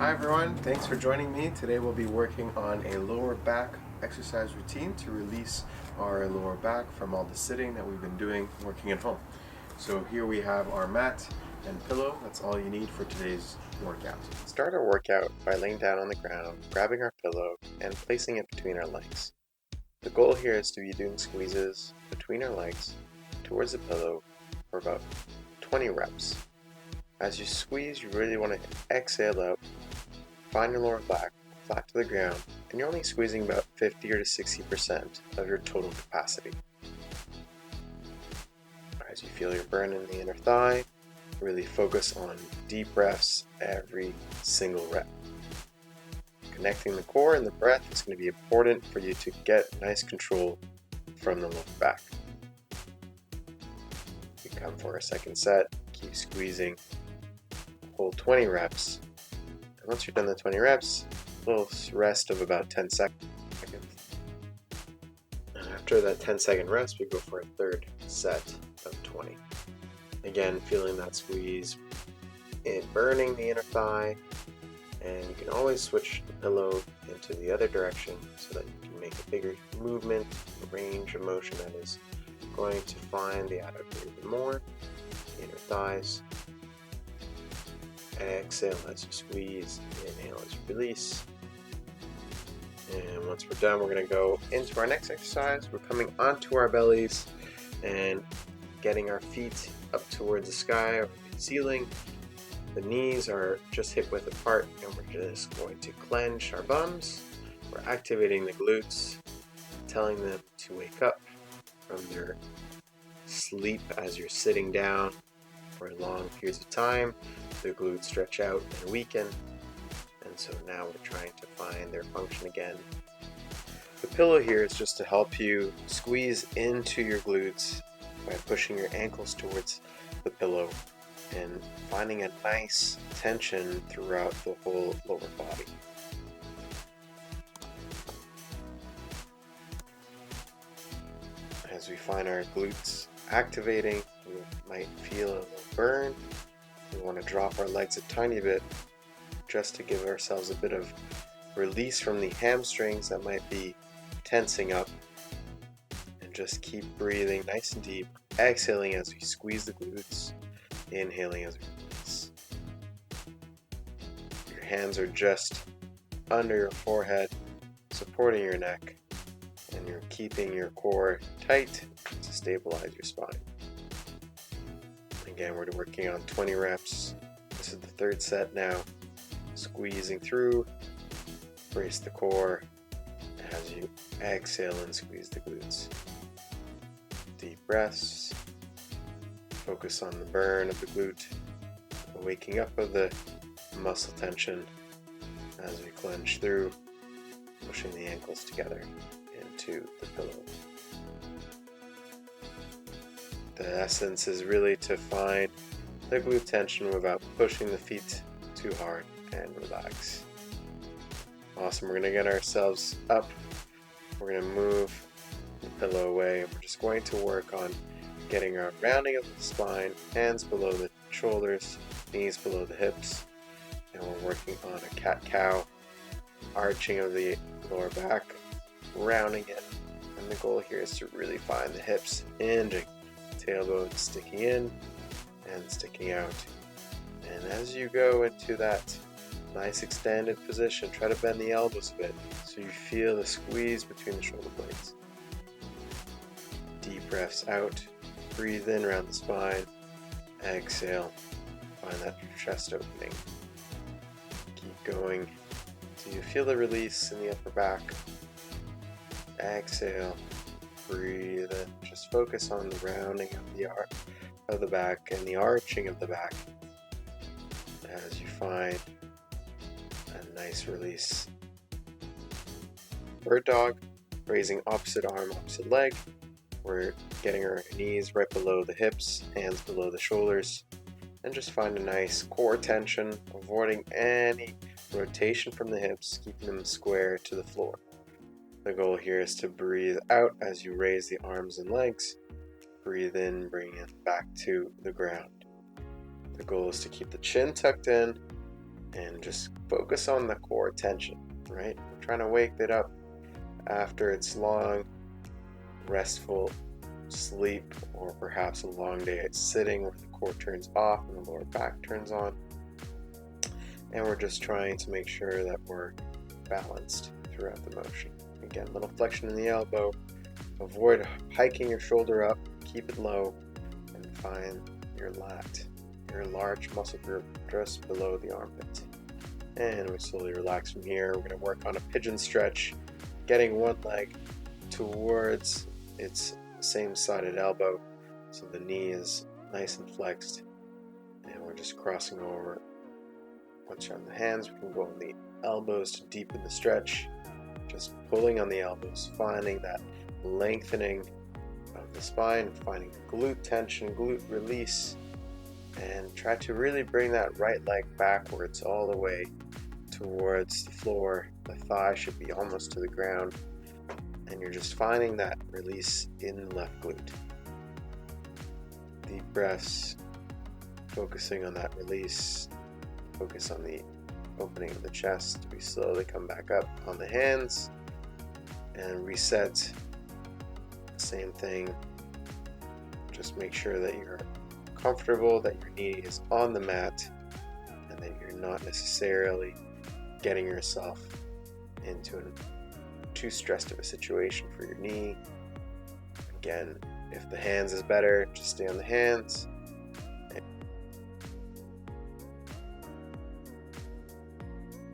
Hi everyone, thanks for joining me. Today we'll be working on a lower back exercise routine to release our lower back from all the sitting that we've been doing working at home. So here we have our mat and pillow. That's all you need for today's workout. Start our workout by laying down on the ground, grabbing our pillow, and placing it between our legs. The goal here is to be doing squeezes between our legs towards the pillow for about 20 reps. As you squeeze, you really want to exhale out, find your lower back flat to the ground, and you're only squeezing about 50 or to 60% of your total capacity. As you feel your burn in the inner thigh, really focus on deep breaths every single rep. Connecting the core and the breath is going to be important for you to get nice control from the lower back. You come for a second set, keep squeezing, hold 20 reps, and once you're done the 20 reps, a little rest of about 10 seconds. And after that 10-second rest, we go for a third set of 20. Again, feeling that squeeze, burning the inner thigh, and you can always switch the pillow into the other direction so that you can make a bigger movement, a range of motion that is going to find the adductor even more, the inner thighs. Exhale as you squeeze, inhale as you release. And once we're done, we're going to go into our next exercise. We're coming onto our bellies and getting our feet up towards the sky or the ceiling. The knees are just hip width apart, and we're just going to clench our bums. We're activating the glutes, telling them to wake up from their sleep as you're sitting down for long periods of time. The glutes stretch out and weaken, and so now we're trying to find their function again. The pillow here is just to help you squeeze into your glutes by pushing your ankles towards the pillow and finding a nice tension throughout the whole lower body. As we find our glutes activating, we might feel a little burn. We want to drop our legs a tiny bit just to give ourselves a bit of release from the hamstrings that might be tensing up. And just keep breathing nice and deep, exhaling as we squeeze the glutes, inhaling as we release. Your hands are just under your forehead, supporting your neck, and you're keeping your core tight to stabilize your spine. Again, we're working on 20 reps. This is the third set now. Squeezing through, brace the core as you exhale and squeeze the glutes. Deep breaths. Focus on the burn of the glute, the waking up of the muscle tension as we clench through, pushing the ankles together into the pillow. The essence is really to find the glute tension without pushing the feet too hard and relax. Awesome, we're going to get ourselves up. We're going to move the pillow away. We're just going to work on getting our rounding of the spine, hands below the shoulders, knees below the hips, and we're working on a cat-cow, arching of the lower back, rounding it, and the goal here is to really find the hips hinging, tailbone sticking in and sticking out. And as you go into that nice extended position, try to bend the elbows a bit so you feel the squeeze between the shoulder blades. Deep breaths out. Breathe in around the spine, exhale, find that chest opening. Keep going till you feel the release in the upper back. Exhale, breathe in, just focus on the rounding of the back and the arching of the back as you find a nice release. Bird dog, raising opposite arm, opposite leg. We're getting our knees right below the hips, hands below the shoulders, and just find a nice core tension, avoiding any rotation from the hips, keeping them square to the floor. The goal here is to breathe out as you raise the arms and legs. Breathe in, bring it back to the ground. The goal is to keep the chin tucked in, and just focus on the core tension, right? We're trying to wake it up after its long, restful sleep, or perhaps a long day at sitting where the core turns off and the lower back turns on. And we're just trying to make sure that we're balanced throughout the motion. Again, little flexion in the elbow. Avoid hiking your shoulder up, keep it low, and find your lat, your large muscle group just below the armpit. And we slowly relax from here. We're going to work on a pigeon stretch, getting one leg towards its same-sided elbow so the knee is nice and flexed, and we're just crossing over. Once you're on the hands, we can go on the elbows to deepen the stretch, just pulling on the elbows, finding that lengthening of the spine, finding glute tension, glute release, and try to really bring that right leg backwards all the way towards the floor. The thigh should be almost to the ground, and you're just finding that release in the left glute. Deep breaths, focusing on that release. Focus on the opening of the chest. We slowly come back up on the hands and reset. Same thing. Just make sure that you're comfortable, that your knee is on the mat, and that you're not necessarily getting yourself into too stressed of a situation for your knee. Again, if the hands is better, just stay on the hands.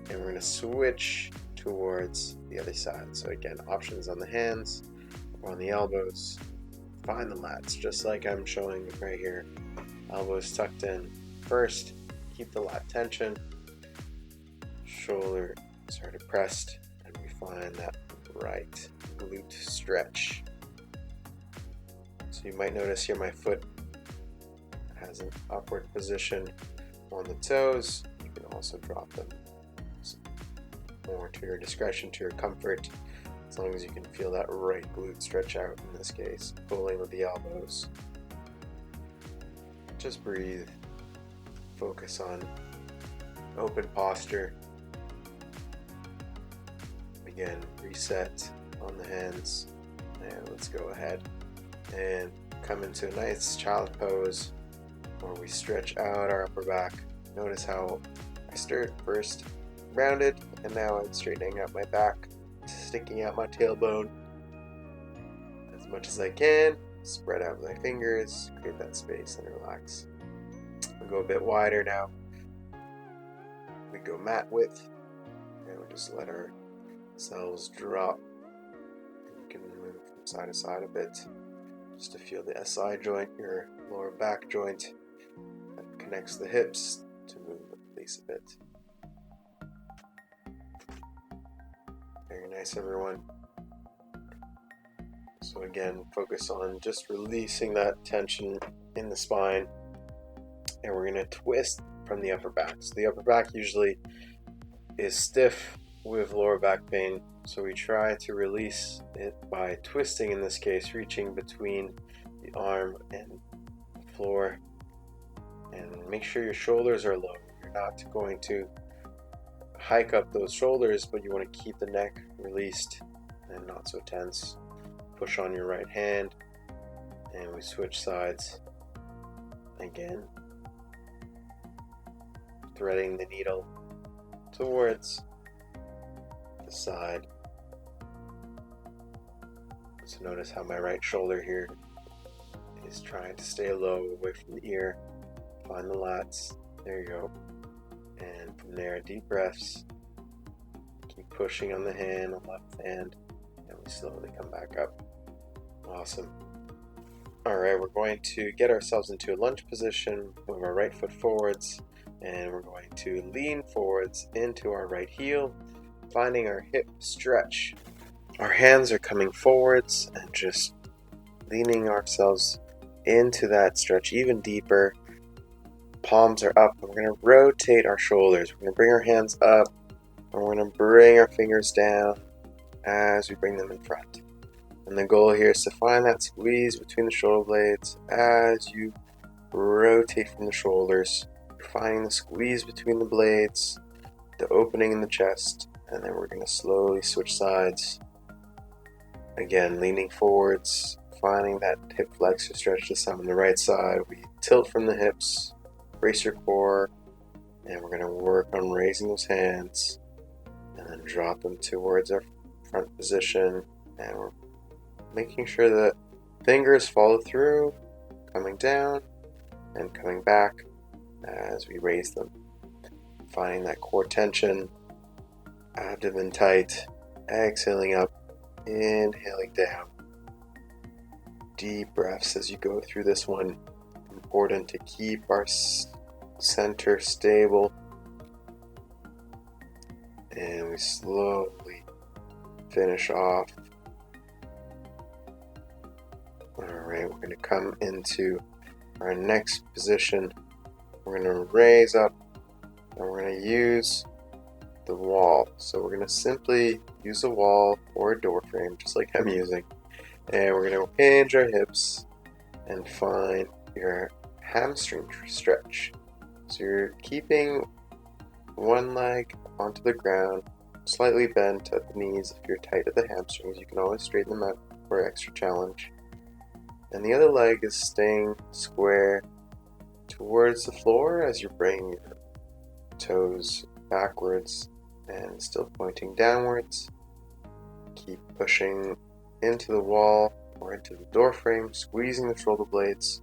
And we're going to switch towards the other side. So again, options on the hands or on the elbows. Find the lats, just like I'm showing right here. Elbows tucked in first. Keep the lat tension. Shoulders are depressed, and we find that right glute stretch. So you might notice here my foot has an upward position on the toes. You can also drop them more to your discretion, to your comfort, as long as you can feel that right glute stretch out in this case. Pulling with the elbows. Just breathe. Focus on open posture. Again, reset on the hands. And let's go ahead and come into a nice child pose where we stretch out our upper back. Notice how I start first rounded, and now I'm straightening out my back, sticking out my tailbone as much as I can. Spread out my fingers, create that space, and relax. We'll go a bit wider now. We go mat width, and we'll just let ourselves drop. You can move from side to side a bit, just to feel the SI joint, your lower back joint that connects the hips, to move and release a bit. Very nice, everyone. So again, focus on just releasing that tension in the spine, and we're going to twist from the upper back. So the upper back usually is stiff with lower back pain, so we try to release it by twisting, in this case reaching between the arm and the floor, and make sure your shoulders are low. You're not going to hike up those shoulders, but you want to keep the neck released and not so tense. Push on your right hand, and we switch sides again, threading the needle towards the side. So notice how my right shoulder here is trying to stay low, away from the ear. Find the lats. There you go. And from there, deep breaths. Keep pushing on the hand, on the left hand, and we slowly come back up. Awesome. Alright, we're going to get ourselves into a lunge position, move our right foot forwards, and we're going to lean forwards into our right heel, finding our hip stretch. Our hands are coming forwards and just leaning ourselves into that stretch even deeper. Palms are up, and we're going to rotate our shoulders. We're going to bring our hands up, and we're going to bring our fingers down as we bring them in front. And the goal here is to find that squeeze between the shoulder blades as you rotate from the shoulders. You're finding the squeeze between the blades, the opening in the chest, and then we're going to slowly switch sides. Again, leaning forwards, finding that hip flexor stretch this time on the right side. We tilt from the hips, brace your core, and we're going to work on raising those hands and then drop them towards our front position, and we're making sure that fingers follow through, coming down and coming back as we raise them. Finding that core tension, abdomen tight, exhaling up, inhaling down. Deep breaths as you go through this one. Important to keep our center stable. And we slowly finish off. Alright, we're going to come into our next position. We're going to raise up and we're going to use the wall. So we're going to simply use a wall or a door frame, just like I'm using. And we're going to hinge our hips and find your hamstring stretch. So you're keeping one leg onto the ground, slightly bent at the knees. If you're tight at the hamstrings, you can always straighten them out for extra challenge. And the other leg is staying square towards the floor as you bring your toes backwards and still pointing downwards. Keep pushing into the wall or into the door frame, squeezing the shoulder blades.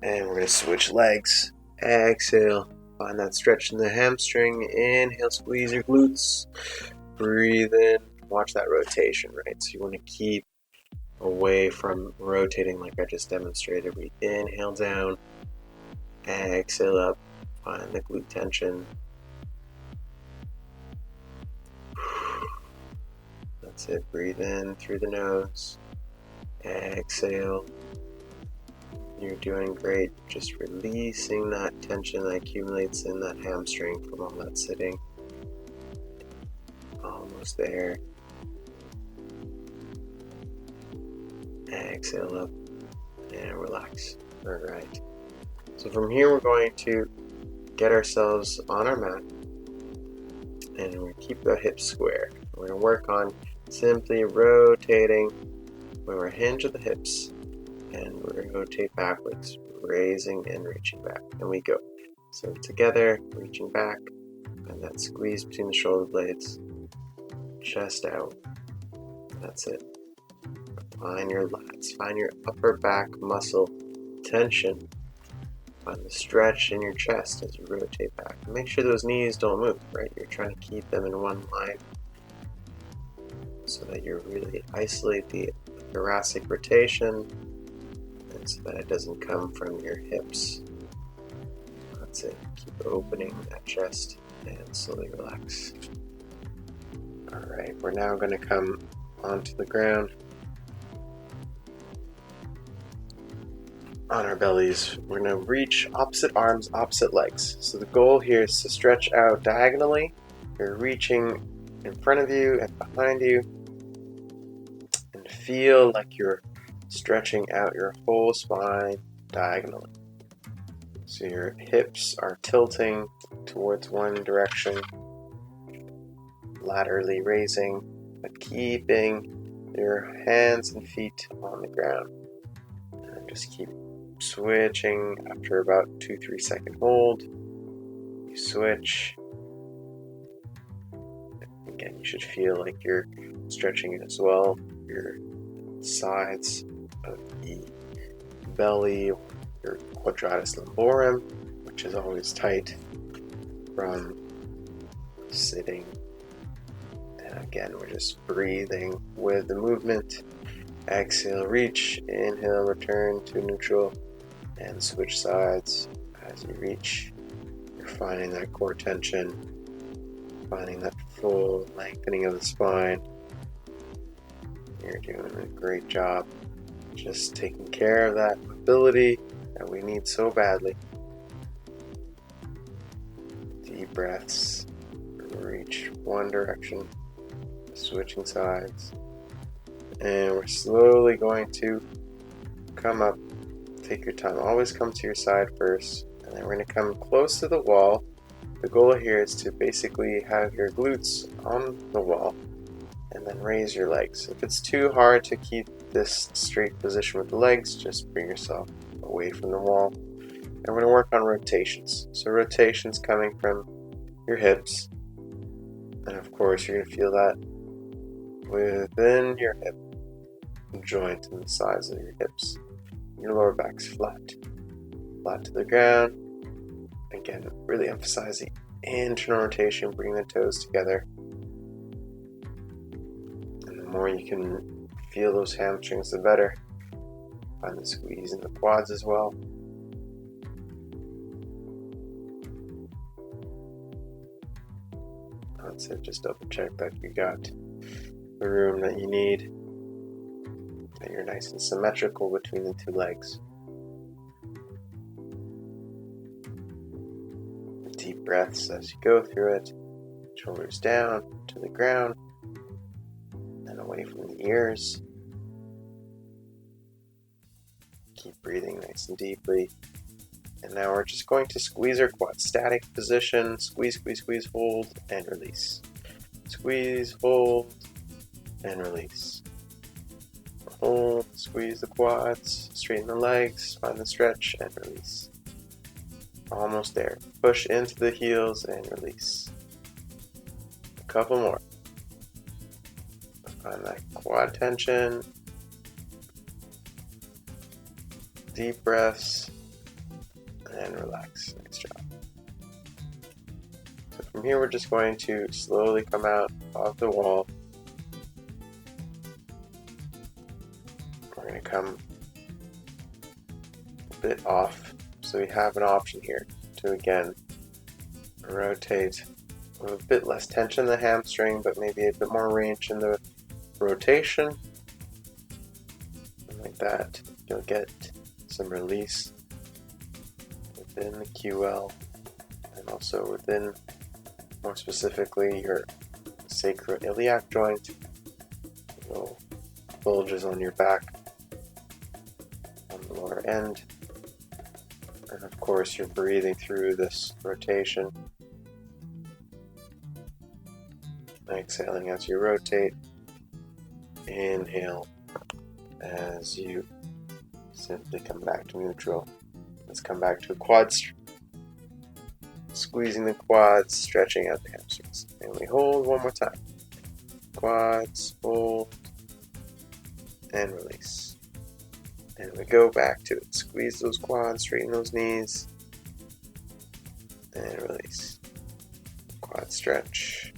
And we're going to switch legs. Exhale, find that stretch in the hamstring. Inhale, squeeze your glutes. Breathe in, watch that rotation, right? So you want to keep away from rotating like I just demonstrated. We inhale down, exhale up, find the glute tension. That's it. Breathe in through the nose, exhale. You're doing great. Just releasing that tension that accumulates in that hamstring from all that sitting. Almost there. Exhale up and relax. Alright. So from here we're going to get ourselves on our mat and we're going to keep the hips square. We're going to work on simply rotating when we're hinge at the hips, and we're going to rotate backwards, raising and reaching back, and we go. So together, reaching back, and that squeeze between the shoulder blades, chest out. That's it. Find your lats, find your upper back muscle tension. Find the stretch in your chest as you rotate back. And make sure those knees don't move, right? You're trying to keep them in one line so that you really isolate the thoracic rotation and so that it doesn't come from your hips. That's it. Keep opening that chest and slowly relax. Alright, we're now going to come onto the ground. On our bellies, we're going to reach opposite arms, opposite legs. So the goal here is to stretch out diagonally. You're reaching in front of you and behind you, and feel like you're stretching out your whole spine diagonally. So your hips are tilting towards one direction, laterally raising, but keeping your hands and feet on the ground. And just keep switching. After about 2-3 second hold, you switch. Again, you should feel like you're stretching as well your sides of the belly, your quadratus lumborum, which is always tight from sitting. And again, we're just breathing with the movement. Exhale, reach. Inhale, return to neutral, and switch sides as you reach. You're finding that core tension, finding that full lengthening of the spine. You're doing a great job just taking care of that mobility that we need so badly. Deep breaths. Reach one direction, switching sides. And we're slowly going to come up. Take your time. Always come to your side first. And then we're going to come close to the wall. the goal here is to basically have your glutes on the wall and then raise your legs. If it's too hard to keep this straight position with the legs, just bring yourself away from the wall. And we're going to work on rotations. So rotations coming from your hips, and of course you're going to feel that within your hip joint and the sides of your hips. Your lower back's flat to the ground. Again, really emphasizing internal rotation, bringing the toes together. And the more you can feel those hamstrings, the better. Find the squeeze in the quads as well. That's it, just double check that you got the room that you need, that you're nice and symmetrical between the two legs. Deep breaths as you go through it, shoulders down to the ground and away from the ears. Keep breathing nice and deeply. And now we're just going to squeeze our quads. Static position, squeeze, squeeze, squeeze, hold, and release. Squeeze, hold, and release. Hold, squeeze the quads, straighten the legs, find the stretch, and release. Almost there. Push into the heels and release. A couple more. Find that quad tension. Deep breaths. And relax. Nice job. So from here we're just going to slowly come out off the wall. We're going to come a bit off. So we have an option here to again rotate with a bit less tension in the hamstring, but maybe a bit more range in the rotation. And like that, you'll get some release within the QL and also within, more specifically, your sacroiliac joint. Little bulges on your back on the lower end. And of course, you're breathing through this rotation. Exhaling as you rotate. Inhale as you simply come back to neutral. Let's come back to quads. Squeezing the quads, stretching out the hamstrings. And we hold one more time. Quads, hold, and release. And we go back to it. Squeeze those quads, straighten those knees, and release. Quad stretch.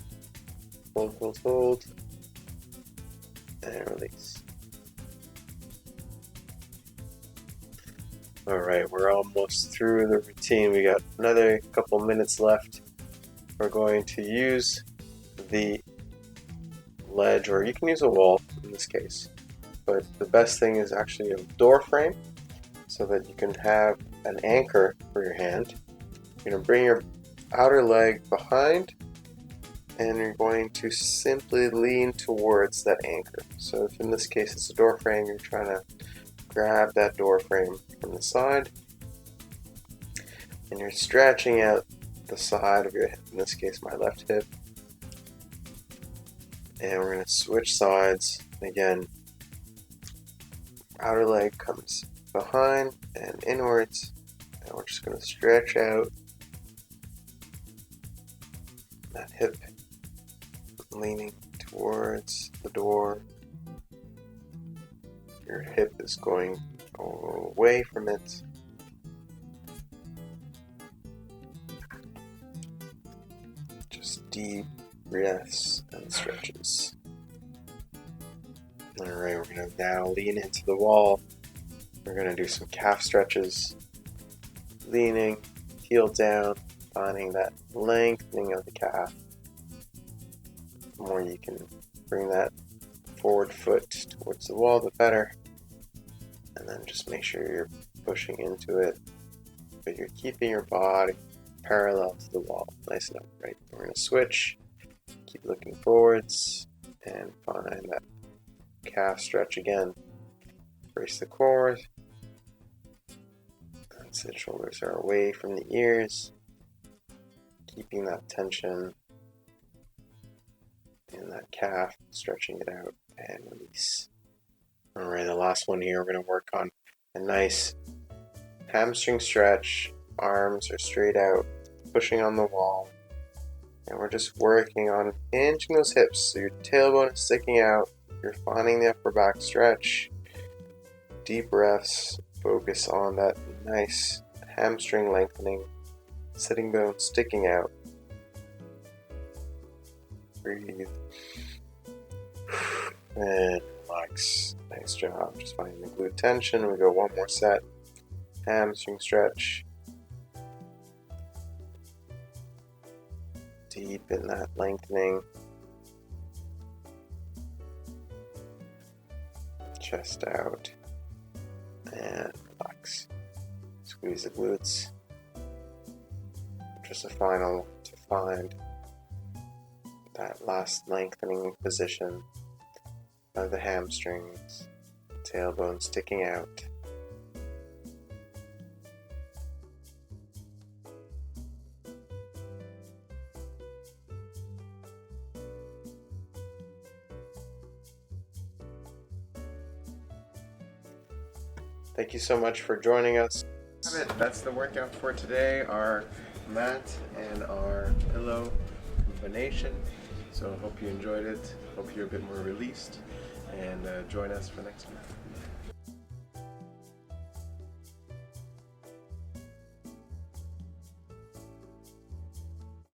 Hold, hold, hold, and release. Alright, we're almost through the routine. We got another couple minutes left. We're going to use the ledge, or you can use a wall in this case. But the best thing is actually a door frame so that you can have an anchor for your hand. You're going to bring your outer leg behind and you're going to simply lean towards that anchor. So if in this case it's a door frame, you're trying to grab that door frame from the side and you're stretching out the side of your hip, in this case my left hip. And we're going to switch sides. Again, outer leg comes behind and inwards, and we're just going to stretch out that hip, leaning towards the door. Your hip is going away from it. Just deep breaths and stretches. Alright, we're going to now lean into the wall. We're going to do some calf stretches. Leaning, heel down, finding that lengthening of the calf. The more you can bring that forward foot towards the wall, the better. And then just make sure you're pushing into it, but you're keeping your body parallel to the wall, nice and upright. We're going to switch, keep looking forwards, and find that calf stretch again. Brace the core. That's it, shoulders are away from the ears. keeping that tension in that calf, stretching it out, and release. Alright, the last one here, we're going to work on a nice hamstring stretch. Arms are straight out, pushing on the wall. And we're just working on hinging those hips. So your tailbone is sticking out. You're finding the upper back stretch. Deep breaths. Focus on that nice hamstring lengthening. Sitting bone sticking out. Breathe. And relax. Nice job. Just finding the glute tension. We go one more set. Hamstring stretch. Deep in that lengthening. Chest out. And relax. Squeeze the glutes. Just a final to find that last lengthening position of the hamstrings. Tailbone sticking out. Thank you so much for joining us. That's the workout for today, our mat and our pillow combination. So I hope you enjoyed it, hope you're a bit more released, and join us for next week.